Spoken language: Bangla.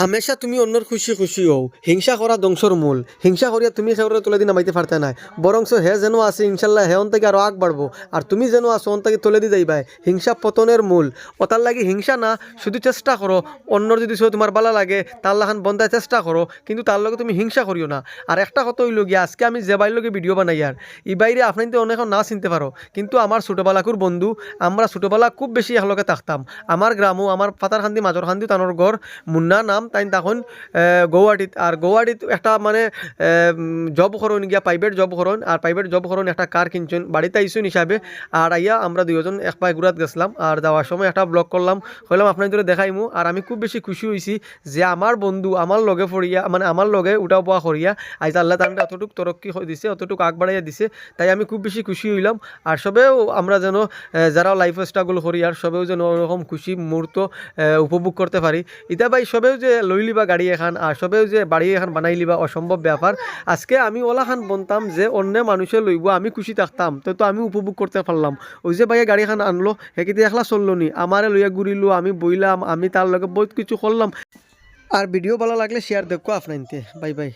হামেশা তুমি অন্যর খুশি খুশি হও, হিংসা করা ধ্বংসর মূল। হিংসা করিয়া তুমি সেগুলো তুলে দিন নামাইতে পারতে নাই, বরংস হে যেন আছে ইনশাল্লাহ হে অন থেকে আরো আগ বাড়বো। আর তুমি যেন আসো অন থেকে তুলে দি যাইবাই। হিংসা পতনের মূল। ওতার লাগি হিংসা না, শুধু চেষ্টা করো অন্যর যদি তোমার ভালো লাগে তার লাখান বন্ধায় চেষ্টা করো, কিন্তু তার লগে তুমি হিংসা করিও না। আর একটা কথা হইল গিয়া, আজকে আমি যে বাইর লগে ভিডিও বানাই আর এই বাইরে আপনি তো অনেক না চিনতে পারো, কিন্তু আমার ছোটবেলাকুর বন্ধু। আমরা ছোটবেলা খুব বেশি একলগে থাকতাম। আমার গ্রামও, আমার পাতার খান্দি মাজর খান্দি তানোর ঘর মুন্না নাম তাই তখন গৌহাটিত। আর গৌহাটিত একটা মানে জব করুন গিয়া, প্রাইভেট জব করুন। আর প্রাইভেট জব করুন একটা কার কিনছেন, বাড়িতে আইসুন হিসাবে। আর আইয়া আমরা দুজন এক পায়ে ঘুরাত গেছিলাম। আর যাওয়ার সময় একটা ব্লগ করলাম, হইলাম আপনার ধরে দেখাইমু। আর আমি খুব বেশি খুশি হয়েছি যে আমার বন্ধু আমার লগে ফরিয়া, মানে আমার লগে উঠা পোয়া করিয়া আজ আল্লাহ তান্ডা অতটুক তরক্কি দিছে, অতটুক আগ বাড়াইয়া দিছে। তাই আমি খুব বেশি খুশি হইলাম। আর সবেও আমরা যেন যারা লাইফ স্ট্রাগল করি আর সবেও যেন ওরকম খুশি মুহূর্ত উপভোগ করতে পারি। ইতা ভাই সবেও যে লই লিবা গাড়ি এখান, আর সবেও যে বাড়ি এখান বানাই লিবা অসম্ভব ব্যাপার। আজকে আমি ওলা খান বনতাম যে অন্য মানুষে লইব, আমি খুশি থাকতাম, তো আমি উপভোগ করতে পারলাম। ওই যে ভাইয়া গাড়ি খান আনলো, হেকিতে একলা চললো নি, আমারে লইয়া ঘুরিলো, আমি বইলাম, আমি তার লগে বহুত কিছু করলাম। আর ভিডিও ভালো লাগলে শেয়ার দেখো আপনাইতে। Bye bye.